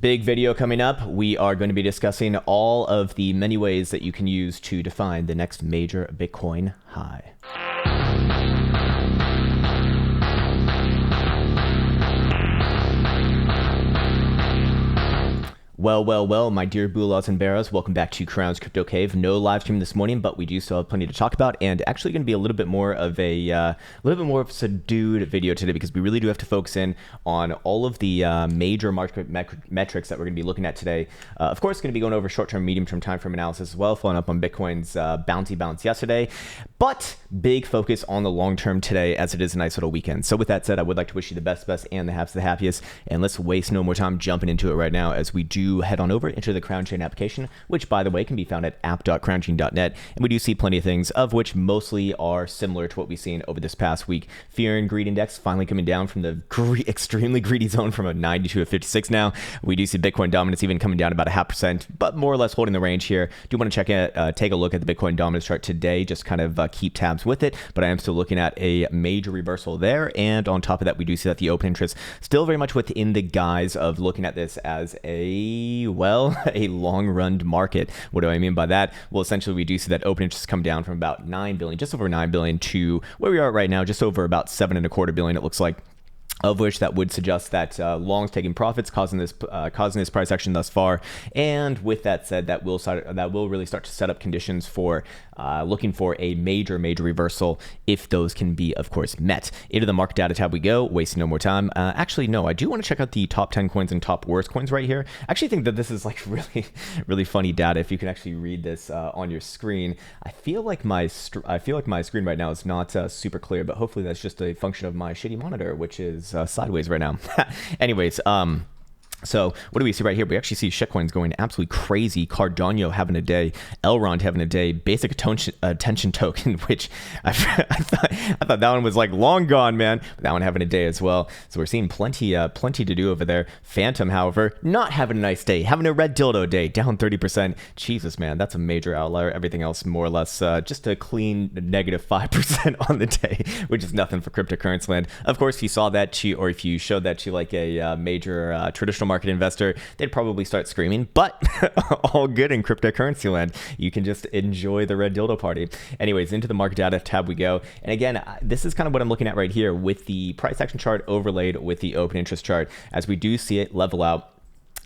Big video coming up. We are going to be discussing all of the many ways that you can use to define the next major Bitcoin high. Well, my dear Bulaws and Barrows, welcome back to Krown's Crypto Cave. No live stream this morning, but we do still have plenty to talk about, and actually going to be a little bit more of a subdued video today because we really do have to focus in on all of the major market metrics that we're going to be looking at today. Of course, going to be going over short-term, medium-term time frame analysis as well, following up on Bitcoin's bouncy bounce yesterday, but big focus on the long-term today as it is a nice little weekend. So with that said, I would like to wish you the best, and the happiest, and let's waste no more time jumping into it right now as we do head on over into the Krown Chain application, which by the way can be found at app.krownchain.net, and we do see plenty of things, of which mostly are similar to what we've seen over this past week. Fear and greed index finally coming down from the extremely greedy zone from a 92 to 56 now. We do see Bitcoin dominance even coming down about 0.5%, but more or less holding the range here. Do want to take a look at the Bitcoin dominance chart today, just kind of keep tabs with it, but I am still looking at a major reversal there, and on top of that we do see that the open interest still very much within the guise of looking at this as a long run market. What do I mean by that? Well, essentially we do see that open interest come down from about 9 billion, just over 9 billion, to where we are right now, just over about 7.25 billion, it looks like, of which that would suggest that longs taking profits, causing this price action thus far. And with that said, that will really start to set up conditions for looking for a major reversal if those can be, of course, met. Into the market data tab we go, wasting no more time. Actually, no, I do want to check out the top 10 coins and top worst coins right here. I actually think that this is like really funny data. If you can actually read this on your screen, I feel like my screen right now is not super clear, but hopefully that's just a function of my shitty monitor, which is sideways right now. Anyways, so what do we see right here? We actually see shitcoins going absolutely crazy. Cardano having a day, Elrond having a day, basic attention token, which I thought that one was like long gone, man. But that one having a day as well. So we're seeing plenty to do over there. Phantom, however, not having a nice day, having a red dildo day, down 30%. Jesus, man, that's a major outlier. Everything else more or less just a clean negative 5% on the day, which is nothing for cryptocurrency land. Of course, if you saw that or if you showed that to like a major traditional market investor, they'd probably start screaming, but all good in cryptocurrency land. You can just enjoy the red dildo party. Anyways, into the market data tab we go. And again, this is kind of what I'm looking at right here with the price action chart overlaid with the open interest chart, as we do see it level out.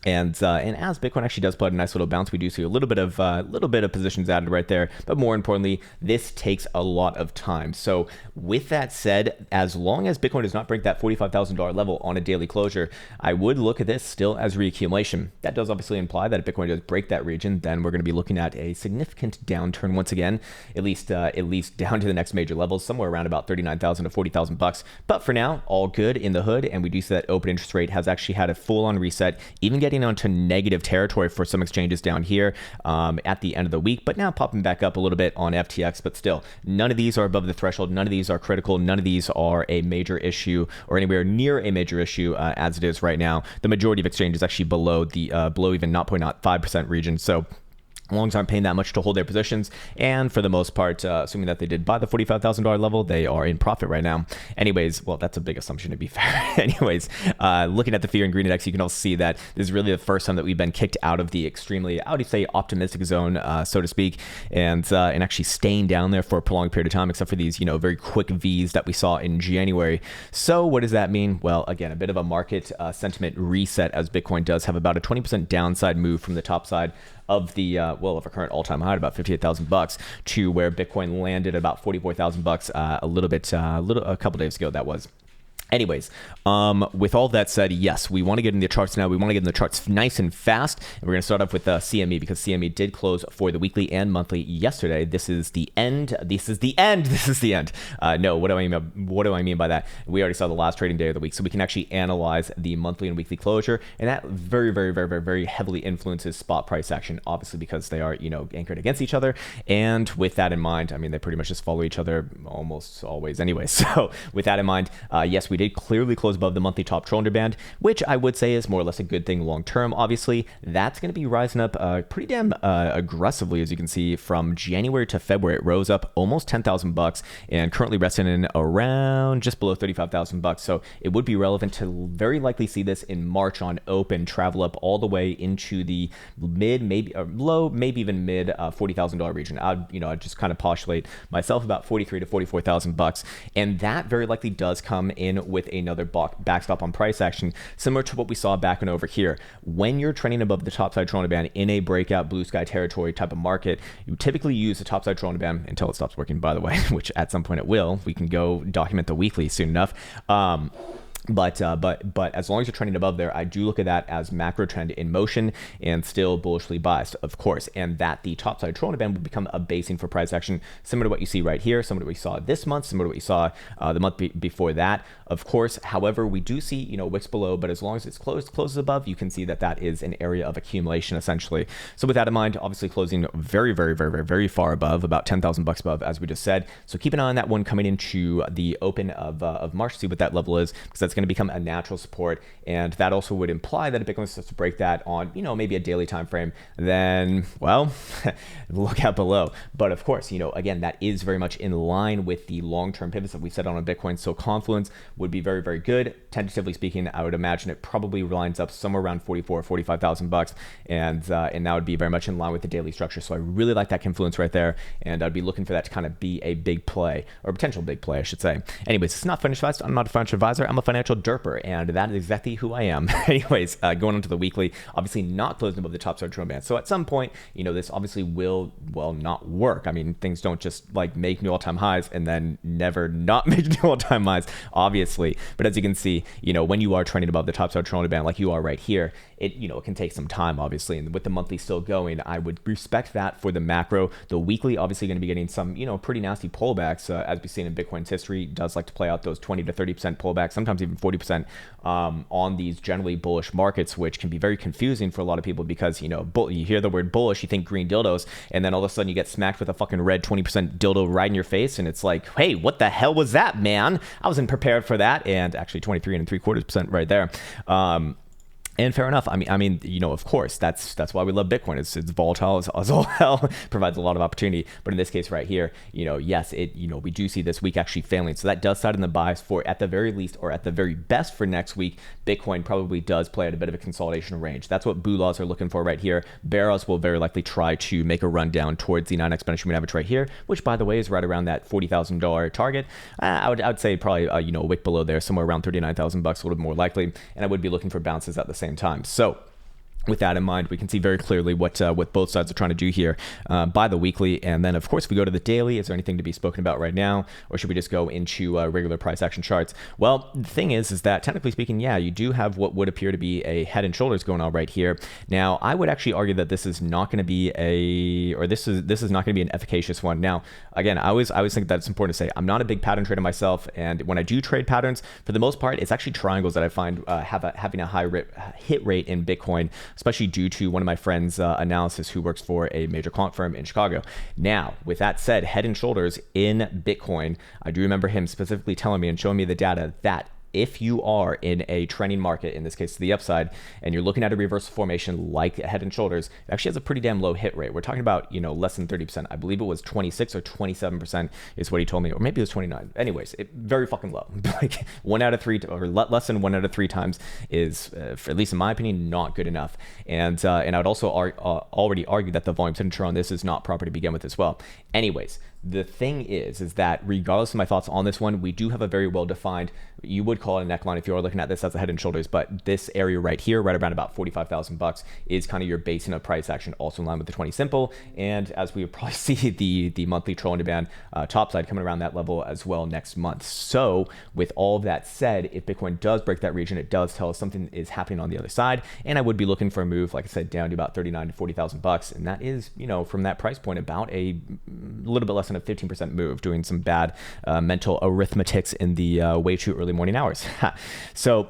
And as Bitcoin actually does put a nice little bounce, we do see a little bit of positions added right there. But more importantly, this takes a lot of time. So with that said, as long as Bitcoin does not break that $45,000 level on a daily closure, I would look at this still as reaccumulation. That does obviously imply that if Bitcoin does break that region, then we're going to be looking at a significant downturn once again, at least down to the next major levels, somewhere around about 39,000 to 40,000 bucks. But for now, all good in the hood, and we do see that open interest rate has actually had a full-on reset, even getting onto negative territory for some exchanges down here at the end of the week, but now popping back up a little bit on FTX. But still, none of these are above the threshold. None of these are critical. None of these are a major issue or anywhere near a major issue as it is right now. The majority of exchanges actually below even 0.05% region. So longs aren't paying that much to hold their positions, and for the most part, assuming that they did buy the $45,000 level, they are in profit right now. Anyways, well, that's a big assumption to be fair. Anyways, looking at the fear and greed index, you can also see that this is really the first time that we've been kicked out of the extremely, I would say, optimistic zone, so to speak, and actually staying down there for a prolonged period of time, except for these, very quick V's that we saw in January. So what does that mean? Well, again, a bit of a market sentiment reset, as Bitcoin does have about a 20% downside move from the top side of the of a current all-time high at about 58,000 bucks to where Bitcoin landed at about 44,000 bucks a couple days ago. That was. Anyways, with all that said, yes, we want to get in the charts now. We want to get in the charts nice and fast. And we're going to start off with CME, because CME did close for the weekly and monthly yesterday. This is the end. This is the end. No, what do I mean by that? We already saw the last trading day of the week, so we can actually analyze the monthly and weekly closure, and that very heavily influences spot price action, obviously, because they are anchored against each other. And with that in mind, I mean, they pretty much just follow each other almost always anyway. So with that in mind, yes, we we did clearly close above the monthly top shoulder band, which I would say is more or less a good thing long term. Obviously, that's going to be rising up pretty damn aggressively, as you can see. From January to February, it rose up almost $10,000 and currently resting in around just below $35,000. So it would be relevant to very likely see this in March on open travel up all the way into the mid, maybe low, maybe even mid $40,000 region. I'd just kind of postulate myself about $43,000 to $44,000, and that very likely does come in with another backstop on price action, similar to what we saw back and over here. When you're trending above the topside Toronto band in a breakout blue sky territory type of market, you typically use the topside Toronto band until it stops working, by the way, which at some point it will. We can go document the weekly soon enough. But as long as you're trending above there, I do look at that as macro trend in motion and still bullishly biased, of course, and that the topside Toronto band will become a basing for price action, similar to what you see right here, similar to what we saw this month, similar to what you saw the month before that, of course. However, we do see, wicks below, but as long as it's closes above, you can see that that is an area of accumulation essentially. So with that in mind, obviously closing very, very, very, very, very far above, about $10,000 above, as we just said. So keep an eye on that one coming into the open of March, see what that level is, because that's going to become a natural support, and that also would imply that if Bitcoin starts to break that on maybe a daily time frame, then well look out below. But of course, again, that is very much in line with the long-term pivots that we set on Bitcoin. So confluence would be very, very good. Tentatively speaking, I would imagine it probably lines up somewhere around $44,000 or $45,000, and that would be very much in line with the daily structure. So I really like that confluence right there, and I'd be looking for that to kind of be a big play, or potential big play, I should say. Anyways, it's not financial advice. I'm not a financial advisor. I'm a financial derper, and that is exactly who I am. Anyways, going on to the weekly, obviously not closing above the top side Toronto band. So at some point, this obviously will, well, not work. I mean, things don't just like make new all-time highs and then never not make new all-time highs, obviously. But as you can see, when you are trending above the top side Toronto band, like you are right here, it can take some time, obviously. And with the monthly still going, I would respect that for the macro. The weekly, obviously, going to be getting some, pretty nasty pullbacks, as we've seen in Bitcoin's history. It does like to play out those 20 to 30% pullbacks, sometimes even 40%. On these generally bullish markets, which can be very confusing for a lot of people because, you hear the word bullish, you think green dildos, and then all of a sudden you get smacked with a fucking red 20% dildo right in your face, and it's like, hey, what the hell was that, man? I wasn't prepared for that. And actually 23.75% right there. And fair enough. I mean, of course, that's why we love Bitcoin. It's volatile as all hell, provides a lot of opportunity. But in this case right here, yes, we do see this week actually failing. So that does side in the bias for, at the very least, or at the very best for next week, Bitcoin probably does play at a bit of a consolidation range. That's what Bulaws are looking for right here. Bears will very likely try to make a run down towards the 9 exponential moving average right here, which by the way is right around that $40,000 target. I would say probably a wick below there, somewhere around $39,000, a little bit more likely. And I would be looking for bounces at the same time. So with that in mind, we can see very clearly what both sides are trying to do here by the weekly. And then, of course, if we go to the daily, is there anything to be spoken about right now? Or should we just go into regular price action charts? Well, the thing is that technically speaking, yeah, you do have what would appear to be a head and shoulders going on right here. Now, I would actually argue that this is not going to be this is not going to be an efficacious one. Now, again, I always think that it's important to say I'm not a big pattern trader myself. And when I do trade patterns, for the most part, it's actually triangles that I find having a high hit rate in Bitcoin, especially due to one of my friends' analysis who works for a major quant firm in Chicago. Now, with that said, head and shoulders in Bitcoin, I do remember him specifically telling me and showing me the data that if you are in a trending market, in this case to the upside, and you're looking at a reversal formation like head and shoulders, it actually has a pretty damn low hit rate. We're talking about, less than 30%. I believe it was 26 or 27% is what he told me, or maybe it was 29. Anyways, very fucking low. Like 1 out of 3, or less than 1 out of 3 times is, for, at least in my opinion, not good enough. And I would also already argue that the volume signature on this is not proper to begin with as well. Anyways, the thing is that regardless of my thoughts on this one, we do have a very well-defined, you would call it a neckline if you are looking at this as a head and shoulders, but this area right here, right around about $45,000 is kind of your basing of price action, also in line with the 20 simple. And as we would probably see the monthly trolling demand top side coming around that level as well next month. So with all of that said, if Bitcoin does break that region, it does tell us something is happening on the other side. And I would be looking for a move, like I said, down to about $39,000 to $40,000. And that is, from that price point, about a little bit less than a 15% move, doing some bad mental arithmetics in the way too early morning hours. So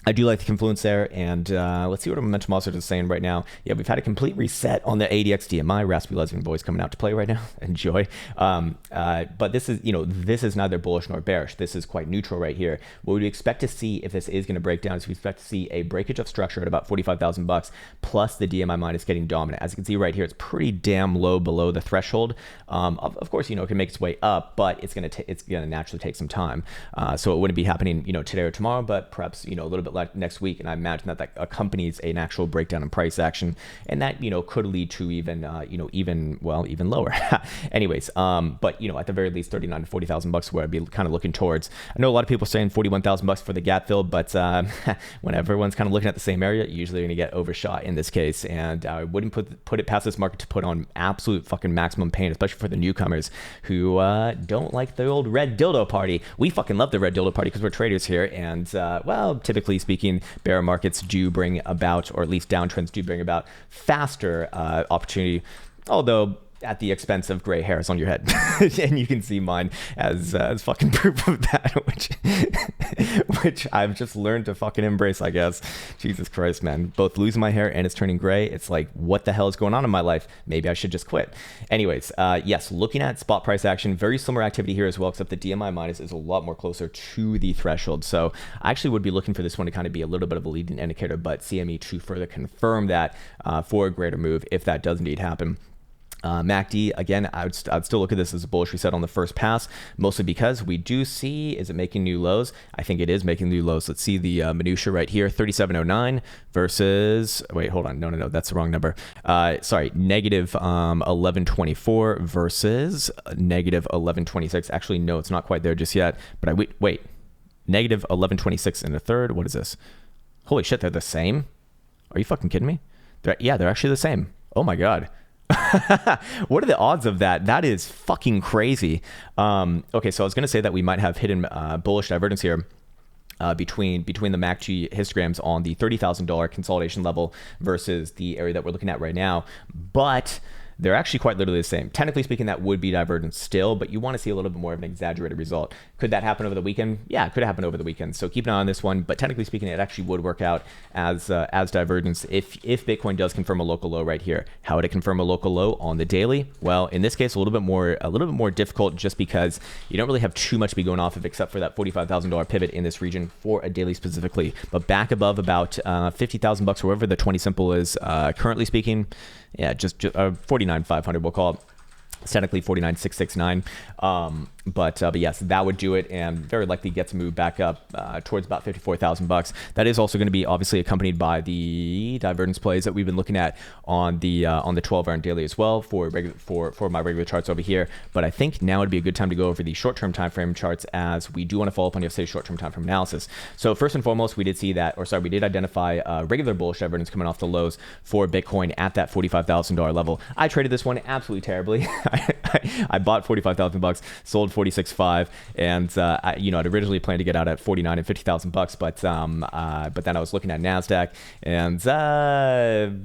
I do like the confluence there, and let's see what our momentum oscillator is saying right now. Yeah, we've had a complete reset on the ADX DMI. Raspy lesbian voice coming out to play right now. Enjoy. But this is, this is neither bullish nor bearish. This is quite neutral right here. What we expect to see if this is going to break down is we expect to see a breakage of structure at about 45,000 bucks, plus the DMI minus getting dominant. As you can see right here, it's pretty damn low below the threshold. Of course, it can make its way up, but it's gonna naturally take some time. So it wouldn't be happening, today or tomorrow, but perhaps a little bit like next week, and I imagine that accompanies an actual breakdown in price action, and that could lead to even even lower. Anyways, but at the very least 39 to 40,000 bucks where I'd be kind of looking towards. I know a lot of people are saying 41,000 bucks for the gap fill, but when everyone's kind of looking at the same area, usually you're gonna get overshot in this case, and I wouldn't put it past this market to put on absolute fucking maximum pain, especially for the newcomers who don't like the old red dildo party. We fucking love the red dildo party because we're traders here, and typically speaking, bear markets do bring about, or at least downtrends do bring about, faster opportunity, although at the expense of gray hairs on your head. And you can see mine as fucking proof of that, which I've just learned to fucking embrace, I guess. Jesus Christ, man. Both losing my hair and it's turning gray. It's like, what the hell is going on in my life? Maybe I should just quit. Anyways, yes, looking at spot price action, very similar activity here as well, except the DMI minus is a lot more closer to the threshold. So I actually would be looking for this one to kind of be a little bit of a leading indicator, but CME to further confirm that for a greater move if that does indeed happen. MACD, again, I'd still look at this as a bullish reset on the first pass, mostly because we do see, is it making new lows? I think it is making new lows. Let's see the minutia right here, 3709 versus, wait, hold on, no, that's the wrong number. Sorry, negative 1124 versus negative 1126. Actually, no, it's not quite there just yet, but wait, negative 1126 in the third. What is this? Holy shit, they're the same? Are you fucking kidding me? They're actually the same. Oh my God. What are the odds of that? That is fucking crazy. Okay, so I was going to say that we might have hidden bullish divergence here between the MACD histograms on the $30,000 consolidation level versus the area that we're looking at right now, but they're actually quite literally the same. Technically speaking, that would be divergence still, but you want to see a little bit more of an exaggerated result. Could that happen over the weekend? Yeah, it could happen over the weekend. So keep an eye on this one, but technically speaking, it actually would work out as divergence if Bitcoin does confirm a local low right here. How would it confirm a local low on the daily? Well, in this case, a little bit more difficult, just because you don't really have too much to be going off of except for that $45,000 pivot in this region for a daily specifically. But back above about 50,000 bucks, or wherever the 20 simple is currently speaking, yeah, just 49,500 we'll call it. It's technically 49,669. But yes, that would do it, and very likely get to move back up towards about 54,000 bucks. That is also going to be obviously accompanied by the divergence plays that we've been looking at on the 12-hour and daily as well for my regular charts over here. But I think now would be a good time to go over the short-term time frame charts, as we do want to follow up on yesterday's short-term time frame analysis. So first and foremost, we did identify regular bullish divergence coming off the lows for Bitcoin at that $45,000 level. I traded this one absolutely terribly. I bought 45,000 bucks, sold 46.5, and I'd originally planned to get out at 49 and 50,000 bucks, but then I was looking at Nasdaq and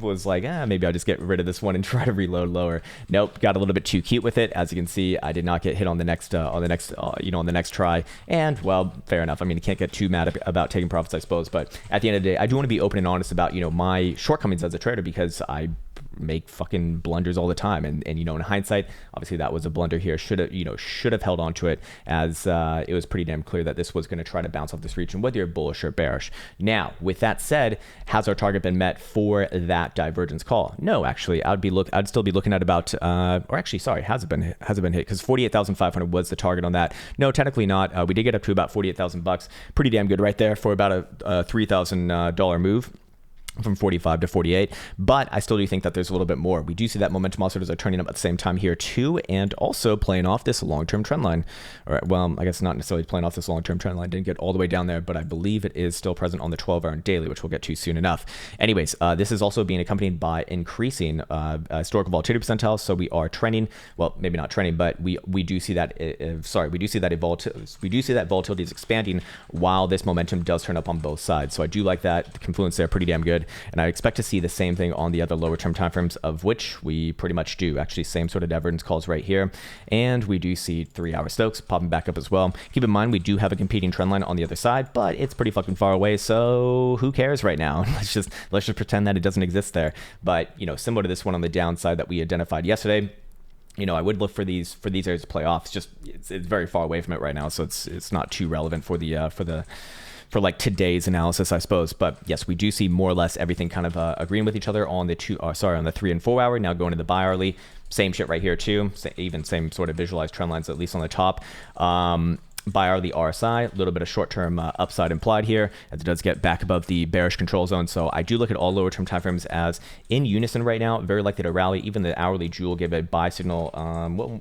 was like, maybe I'll just get rid of this one and try to reload lower. Nope, got a little bit too cute with it. As you can see, I did not get hit on the next try, and well, fair enough. I mean, you can't get too mad about taking profits, I suppose, but at the end of the day, I do want to be open and honest about my shortcomings as a trader, because I make fucking blunders all the time, and in hindsight, obviously that was a blunder here. Should have held on to it, as it was pretty damn clear that this was going to try to bounce off this region, whether you're bullish or bearish. Now, with that said, has our target been met for that divergence call? No, actually, I'd still be looking at about has it been hit? Because 48,500 was the target on that. No, technically not. We did get up to about 48,000 bucks. Pretty damn good right there for about a $3,000 move from 45 to 48, but I still do think that there's a little bit more. We do see that momentum oscillators are turning up at the same time here too, and also playing off this long-term trend line. All right, well, I guess not necessarily playing off this long-term trend line, didn't get all the way down there, but I believe it is still present on the 12-hour and daily, which we'll get to soon enough. Anyways, this is also being accompanied by increasing historical volatility percentiles, so we are trending, well, maybe not trending, but we do see that volatility is expanding while this momentum does turn up on both sides. So I do like that. The confluence there pretty damn good. And I expect to see the same thing on the other lower term timeframes, of which we pretty much do. Actually, same sort of divergence calls right here. And we do see 3-hour Stokes popping back up as well. Keep in mind, we do have a competing trend line on the other side, but it's pretty fucking far away. So who cares right now? Let's just pretend that it doesn't exist there. But, you know, similar to this one on the downside that we identified yesterday, you know, I would look for these areas to play off. It's just it's very far away from it right now, so it's not too relevant for like today's analysis, I suppose. But yes, we do see more or less everything kind of agreeing with each other on the 3 and 4 hour. Now going to the buy hourly, same shit right here too. Even same sort of visualized trend lines, at least on the top. Buy hourly RSI, a little bit of short-term upside implied here as it does get back above the bearish control zone. So I do look at all lower-term timeframes as in unison right now, very likely to rally. Even the hourly Joule gave a buy signal.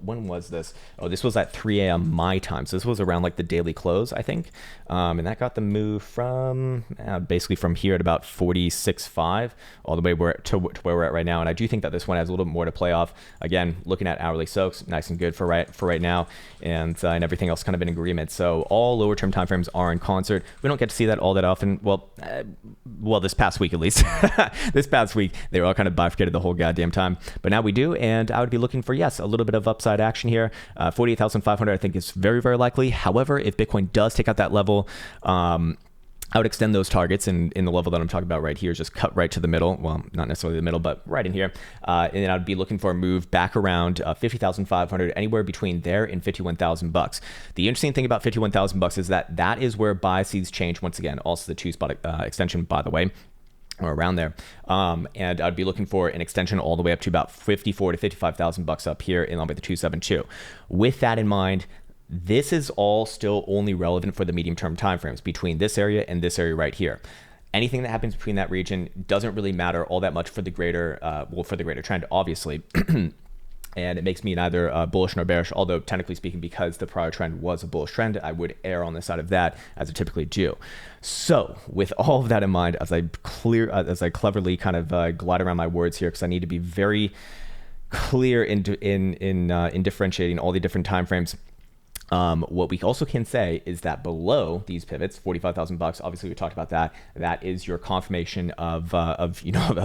When was this? Oh, this was at 3 a.m. my time. So this was around like the daily close, I think. And that got the move from basically from here at about 46.5 all the way to where we're at right now. And I do think that this one has a little bit more to play off. Again, looking at hourly soaks, nice and good for right now, and everything else kind of in agreement. So all lower term timeframes are in concert. We don't get to see that all that often. Well, this past week at least. This past week they were all kind of bifurcated the whole goddamn time, but now we do. And I would be looking for, yes, a little bit of upside action here. 48,500 I think is very, very likely. However, if Bitcoin does take out that level, I would extend those targets in the level that I'm talking about right here, just cut right to the middle. Well, not necessarily the middle, but right in here. And then I'd be looking for a move back around 50,500, anywhere between there and 51,000 bucks. The interesting thing about 51,000 bucks is that is where buy sees change once again. Also the 2-spot extension, by the way, or around there. And I'd be looking for an extension all the way up to about 54 to 55,000 bucks up here in line with the 272. With that in mind, this is all still only relevant for the medium-term timeframes between this area and this area right here. Anything that happens between that region doesn't really matter all that much for the greater, for the greater trend, obviously. And it makes me neither bullish nor bearish, although technically speaking, because the prior trend was a bullish trend, I would err on the side of that, as I typically do. So with all of that in mind, as I cleverly kind of glide around my words here, because I need to be very clear in differentiating all the different timeframes. What we also can say is that below these pivots, 45,000 bucks, obviously we talked about that. That is your confirmation of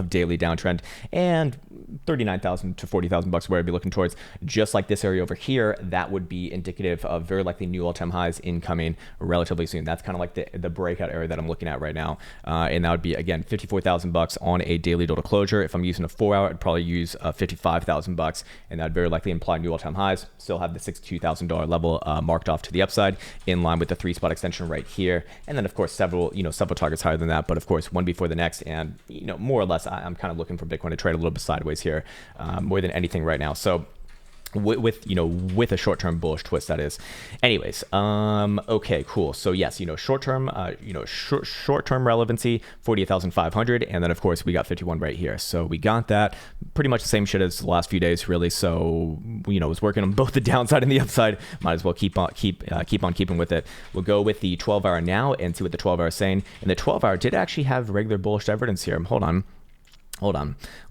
daily downtrend, and 39,000 to 40,000 bucks where I'd be looking towards. Just like this area over here, that would be indicative of very likely new all-time highs incoming relatively soon. That's kind of like the breakout area that I'm looking at right now, and that would be again 54,000 bucks on a daily total closure. If I'm using a 4 hour, I'd probably use 55,000 bucks, and that'd very likely imply new all-time highs. Still have the $62,000 level marked off to the upside, in line with the 3-spot extension right here, and then of course several targets higher than that, but of course one before the next. And more or less I'm kind of looking for Bitcoin to trade a little bit sideways here, more than anything right now. So with a short-term bullish twist, that is. Anyways, okay, cool. So yes, short-term relevancy, 48,500, and then of course we got 51 right here. So we got that pretty much the same shit as the last few days, really. So was working on both the downside and the upside. Might as well keep on keeping with it. We'll go with the 12-hour now and see what the 12-hour is saying. And the 12-hour did actually have regular bullish divergence here. Hold on.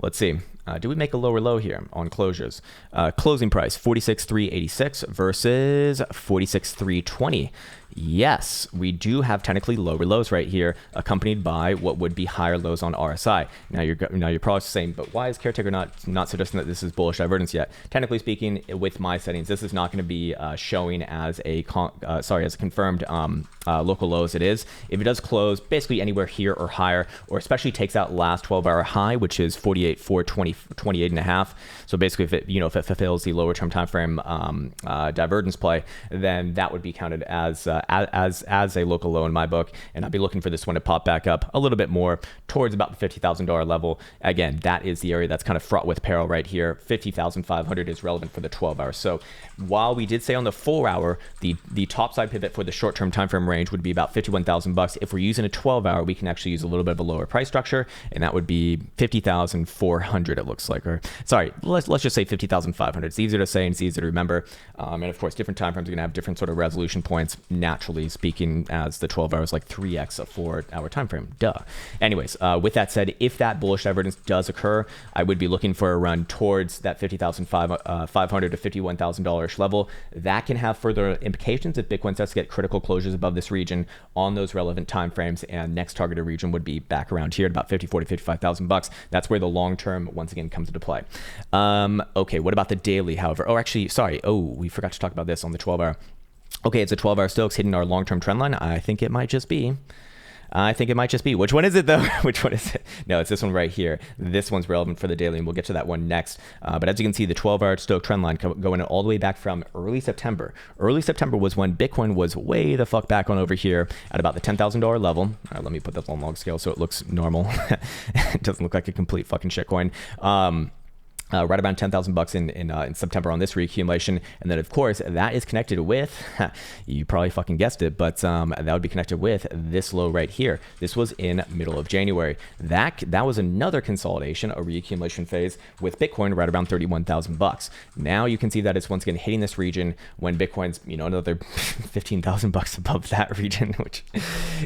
Let's see. Do we make a lower low here on closures? Closing price 46,386 versus 46,320. Yes, we do have technically lower lows right here, accompanied by what would be higher lows on RSI. Now you're probably saying, but why is Caretaker not suggesting that this is bullish divergence yet? Technically speaking, with my settings, this is not going to be showing as a confirmed local low as it is. If it does close basically anywhere here or higher, or especially takes out last 12-hour high, which is 48,428.5. So basically, if it fulfills the lower term time frame divergence play, then that would be counted as a local low in my book, and I'd be looking for this one to pop back up a little bit more towards about the $50,000 level. Again, that is the area that's kind of fraught with peril right here. 50,500 is relevant for the 12 hours. So while we did say on the 4 hour, the top side pivot for the short term time frame range would be about 51,000 bucks. If we're using a 12 hour, we can actually use a little bit of a lower price structure, and that would be 50,400 it looks like, or sorry, let's just say 50,500. It's easier to say and it's easier to remember. And of course, different time frames are going to have different sort of resolution points, naturally speaking, as the 12 hours like 3x a 4-hour time frame. Duh. Anyways, with that said, if that bullish divergence does occur, I would be looking for a run towards that 50,500 to $51,000 level. That can have further implications if Bitcoin starts to get critical closures above this region on those relevant time frames, and next targeted region would be back around here at about 54 to 55,000 bucks. That's where the long term once again comes into play. Okay, what about the daily, however? Oh, actually, sorry. Oh, we forgot to talk about this on the 12-hour. Okay, it's a 12-hour still. It's hitting our long-term trend line. I think it might just be. Which one is it though? Which one is it? No, it's this one right here. This one's relevant for the daily, and we'll get to that one next. But as you can see, the 12-hour Stochastic trend line going all the way back from early September. Early September was when Bitcoin was way the fuck back on over here at about the $10,000 level. All right, let me put that on log scale so it looks normal. It doesn't look like a complete fucking shitcoin. Right around 10,000 bucks in September on this reaccumulation, and then of course that is connected with, you probably fucking guessed it, but that would be connected with this low right here. This was in middle of January. That was another consolidation, a reaccumulation phase with Bitcoin right around 31,000 bucks. Now you can see that it's once again hitting this region when Bitcoin's another 15,000 bucks above that region, which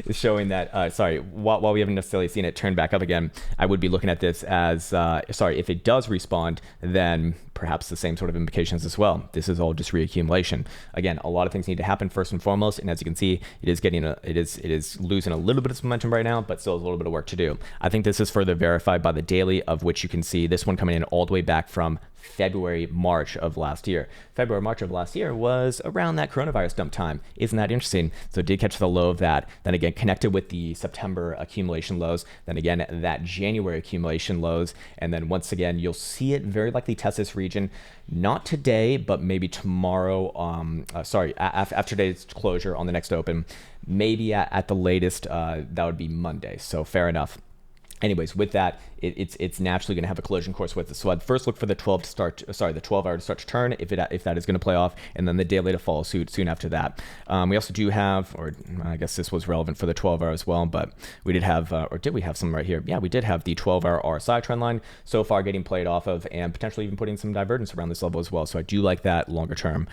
is showing that sorry, while we haven't necessarily seen it turn back up again, I would be looking at this as sorry, if it does respawn, then perhaps the same sort of implications as well. This is all just reaccumulation. Again, a lot of things need to happen first and foremost, and as you can see, it is losing a little bit of momentum right now, but still has a little bit of work to do. I think this is further verified by the daily, of which you can see this one coming in all the way back from February, March of last year. February, March of last year was around that coronavirus dump time. Isn't that interesting? So it did catch the low of that. Then again, connected with the September accumulation lows. Then again, that January accumulation lows. And then once again, you'll see it very likely test this region. Not today, but maybe tomorrow. After today's closure on the next open. Maybe at the latest, that would be Monday. So fair enough. Anyways, with that, it's naturally going to have a collision course with it. So I'd first look for the 12-hour to start to turn if that is going to play off, and then the daily to follow suit soon after that. We also do have, or I guess this was relevant for the 12-hour as well, but we did have, or did we have some right here? Yeah, we did have the 12-hour Rsi Trendline so far getting played off of, and potentially even putting some divergence around this level as well. So I do like that longer term.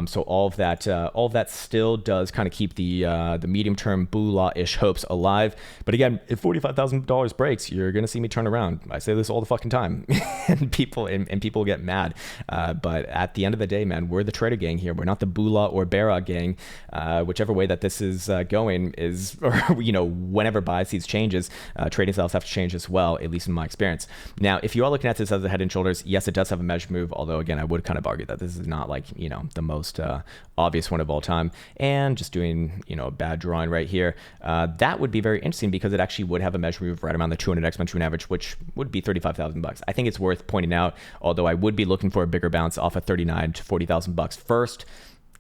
So all of that still does kind of keep the medium-term Bula-ish hopes alive. But again, if $45,000 breaks, you're going to see me turn around. I say this all the fucking time, and people get mad. But at the end of the day, man, we're the trader gang here. We're not the Bula or Bera gang. Whichever way that this is going is, or whenever biases changes, trading styles have to change as well, at least in my experience. Now, if you are looking at this as a head and shoulders, yes, it does have a measure move. Although again, I would kind of argue that this is not like the most obvious one of all time. And just doing a bad drawing right here, that would be very interesting because it actually would have a measure move right around the 200 exponential average, which would be 35,000 bucks. I think it's worth pointing out, although I would be looking for a bigger bounce off of 39 to 40,000 bucks first.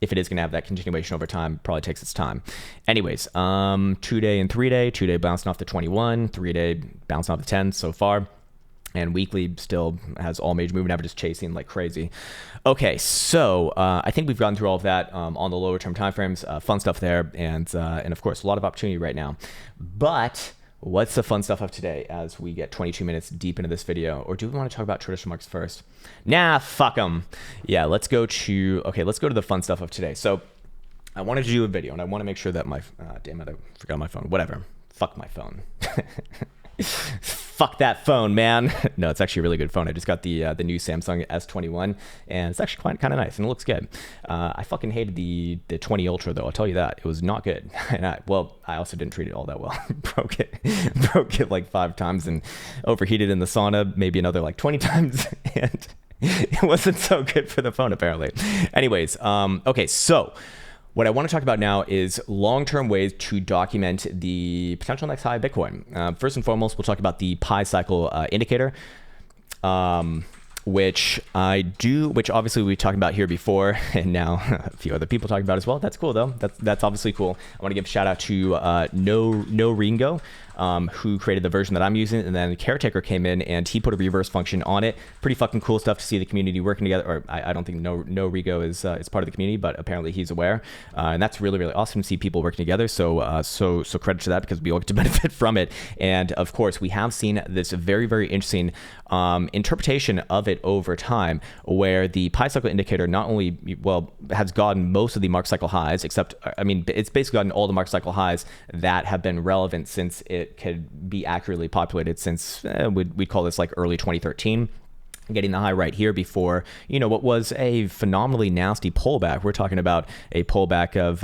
If it is going to have that continuation over time, probably takes its time. Anyways, 2-day and 3-day, 2-day bouncing off the 21, 3-day bouncing off the 10 so far. And weekly still has all major moving averages chasing like crazy. Okay, so I think we've gone through all of that on the lower term timeframes. Fun stuff there, and of course a lot of opportunity right now. But what's the fun stuff of today as we get 22 minutes deep into this video? Or do we want to talk about traditional markets first? Nah, fuck them. Yeah, let's go to the fun stuff of today. So I wanted to do a video, and I want to make sure that my damn it, I forgot my phone. Whatever. Fuck my phone. Fuck that phone, man. No, it's actually a really good phone. I just got the new Samsung S21, and it's actually kind of nice, and it looks good. I fucking hated the 20 Ultra, though. I'll tell you that. It was not good. And I also didn't treat it all that well. Broke it like 5 times and overheated in the sauna maybe another like 20 times, and it wasn't so good for the phone, apparently. Anyways, okay, so what I want to talk about now is long-term ways to document the potential next high of Bitcoin. First and foremost, we'll talk about the Pi cycle indicator, which obviously we talked about here before, and now a few other people talking about as well. That's cool though. That's obviously cool. I want to give a shout out to No Ringo. who created the version that I'm using, and then Caretaker came in and he put a reverse function on it. Pretty fucking cool stuff to see the community working together. Or I don't think no Rigo is part of the community, but apparently he's aware, and that's really, really awesome to see people working together. So so credit to that, because we all get to benefit from it. And of course, we have seen this very, very interesting interpretation of it over time, where the pi cycle indicator not only has gotten most of the market cycle highs, except it's basically gotten all the market cycle highs that have been relevant since it could be accurately populated since we'd call this like early 2013. Getting the high right here before, what was a phenomenally nasty pullback. We're talking about a pullback of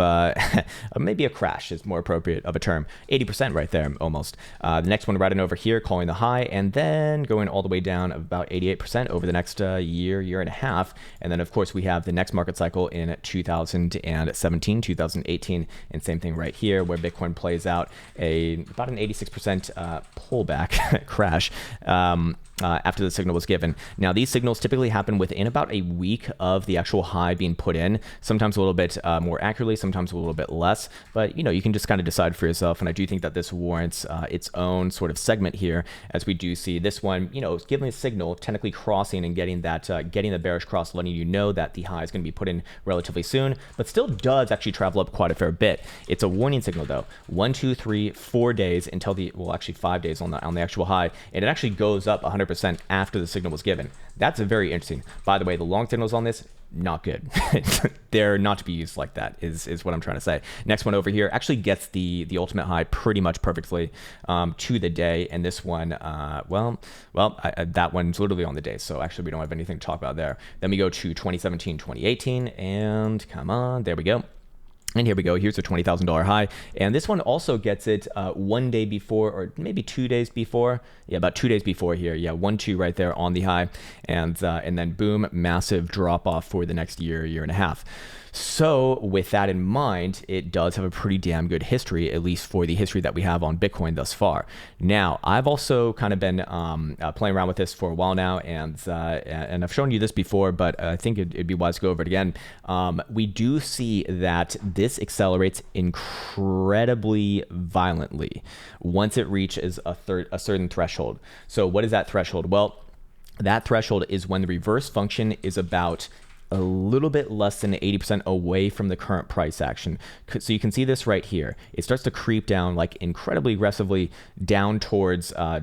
maybe a crash is more appropriate of a term. 80% right there, almost. The next one right in over here, calling the high, and then going all the way down about 88% over the next year and a half. And then, of course, we have the next market cycle in 2017, 2018, and same thing right here, where Bitcoin plays out about an 86% pullback crash. After the signal was given. Now, these signals typically happen within about a week of the actual high being put in, sometimes a little bit more accurately, sometimes a little bit less, but you can just kind of decide for yourself. And I do think that this warrants its own sort of segment here, as we do see this one, giving a signal, technically crossing and getting the bearish cross, letting you know that the high is going to be put in relatively soon, but still does actually travel up quite a fair bit. It's a warning signal though. 1, 2, 3, 4 days until actually 5 days on the actual high, and it actually goes up 100% after the signal was given. That's very interesting. By the way, the long signals on this, not good. They're not to be used like that, is what I'm trying to say. Next one over here actually gets the ultimate high pretty much perfectly to the day, and this one, that one's literally on the day, so actually we don't have anything to talk about there. Then we go to 2017, 2018, and come on, there we go. And here we go. Here's a $20,000 high. And this one also gets it 1 day before, or maybe 2 days before. Yeah, about 2 days before here. Yeah, 1, 2 right there on the high. And then boom, massive drop off for the next year and a half. So with that in mind, it does have a pretty damn good history, at least for the history that we have on Bitcoin thus far. Now, I've also kind of been playing around with this for a while now, and I've shown you this before, but I think it'd be wise to go over it again. We do see that this accelerates incredibly violently once it reaches a certain threshold. So what is that threshold? Well, that threshold is when the reverse function is about a little bit less than 80% away from the current price action. So you can see this right here. It starts to creep down like incredibly aggressively down towards the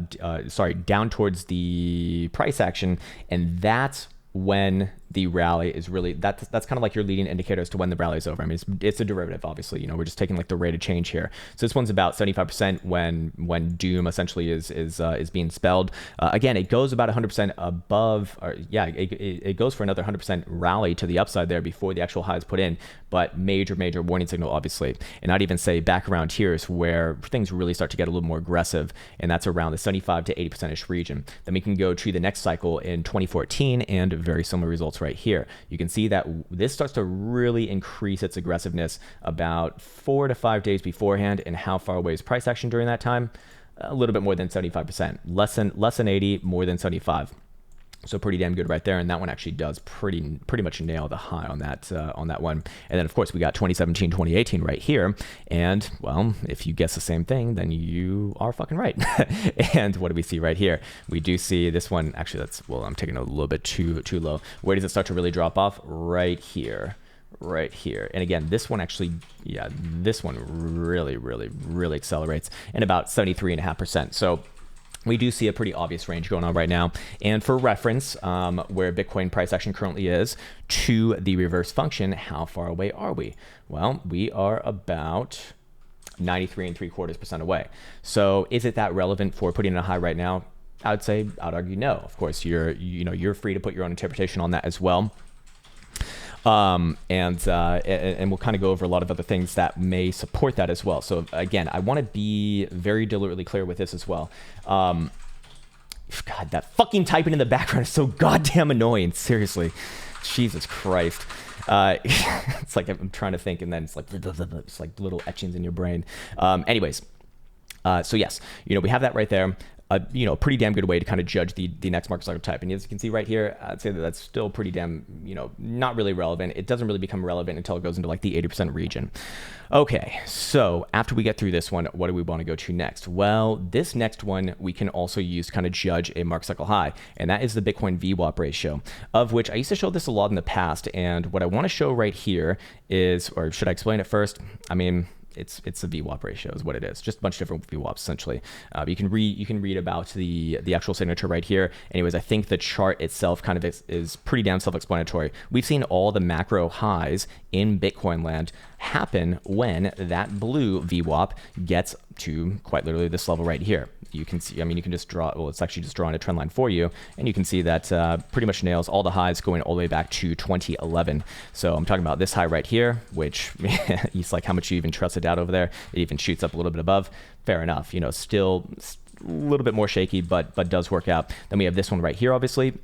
price action, and that's when the rally is really, that's kind of like your leading indicator as to when the rally is over. I mean, it's a derivative, obviously. We're just taking like the rate of change here. So this one's about 75% when doom essentially is being spelled. Again, it goes about 100% above, or yeah, it goes for another 100% rally to the upside there before the actual high is put in. But major warning signal, obviously. And I'd even say back around here is where things really start to get a little more aggressive, and that's around the 75 to 80% region. Then we can go to the next cycle in 2014, and very similar results right here. You can see that this starts to really increase its aggressiveness about 4 to 5 days beforehand. And how far away is price action during that time? A little bit more than 75%, less than 80, more than 75. So pretty damn good right there, and that one actually does pretty much nail the high on that one. And then of course we got 2017, 2018 right here, and well, if you guess the same thing, then you are fucking right. And what do we see right here? We do see this one. Actually, I'm taking it a little bit too low. Where does it start to really drop off? Right here. And again, this one actually, yeah, this one really accelerates in about 73.5%. So we do see a pretty obvious range going on right now. And for reference, where Bitcoin price action currently is to the reverse function, how far away are we? Well, we are about 93.75% away. So is it that relevant for putting in a high right now? I'd argue no. Of course, you're free to put your own interpretation on that as well. And we'll kind of go over a lot of other things that may support that as well. So again, I want to be very deliberately clear with this as well. God, that fucking typing in the background is so goddamn annoying. Seriously, Jesus Christ. It's like I'm trying to think, and then it's like little etchings in your brain. Anyways, so yes, we have that right there. a pretty damn good way to kind of judge the next market cycle type. And as you can see right here, I'd say that that's still pretty damn, not really relevant. It doesn't really become relevant until it goes into like the 80% region. Okay, so after we get through this one, what do we want to go to next? Well, this next one we can also use to kind of judge a market cycle high, and that is the Bitcoin V-Wap ratio, of which I used to show this a lot in the past. And what I want to show right here is, or should I explain it first? I mean, it's a V-Wap ratio is what it is. Just a bunch of different V-Waps essentially. You can read about the actual signature right here. Anyways, I think the chart itself kind of is pretty damn self-explanatory. We've seen all the macro highs in Bitcoin land happen when that blue V-Wap gets to quite literally this level right here. You can see, I mean, you can just draw, well, it's actually just drawing a trend line for you, and you can see that pretty much nails all the highs going all the way back to 2011. So I'm talking about this high right here, which it's like how much you even trust it out over there. It even shoots up a little bit above. Fair enough, still a little bit more shaky, but does work out. Then we have this one right here, obviously,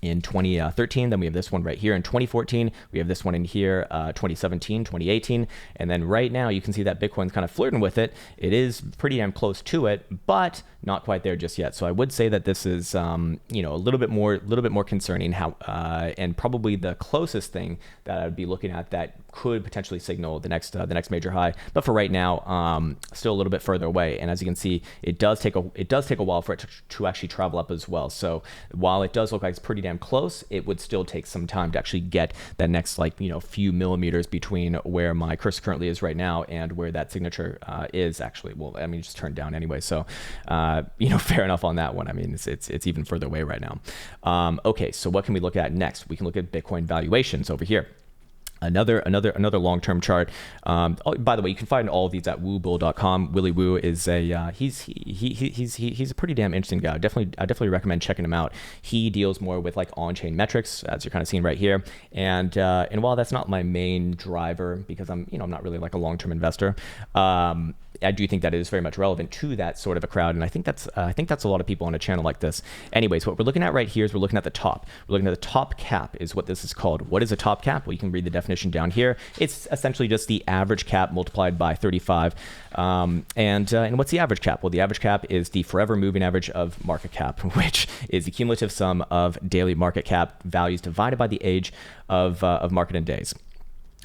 in 2013. Then we have this one right here in 2014. We have this one in here, 2017, 2018. And then right now you can see that Bitcoin's kind of flirting with it. It is pretty damn close to it, but not quite there just yet. So I would say that this is, a little bit more concerning. And probably the closest thing that I would be looking at that could potentially signal the next major high. But for right now, still a little bit further away. And as you can see, it does take a while for it to actually travel up as well. So while it does look like it's pretty damn close, it would still take some time to actually get that next few millimeters between where my cursor currently is right now and where that signature is actually. Well, I mean, just turned down anyway. So fair enough on that one. I mean, it's even further away right now. Okay, so what can we look at next? We can look at Bitcoin valuations over here. Another long-term chart. Oh, by the way, you can find all of these at woobull.com. Willy Woo is he's a pretty damn interesting guy. I definitely recommend checking him out. He deals more with like on-chain metrics, as you're kind of seeing right here. And while that's not my main driver, because I'm not really like a long-term investor, I do think that it is very much relevant to that sort of a crowd, and I think that's a lot of people on a channel like this. Anyways, what we're looking at right here is we're looking at the top. We're looking at the top cap is what this is called. What is a top cap? Well, you can read the definition down here. It's essentially just the average cap multiplied by 35. And what's the average cap? Well, the average cap is the forever moving average of market cap, which is the cumulative sum of daily market cap values divided by the age of market in days.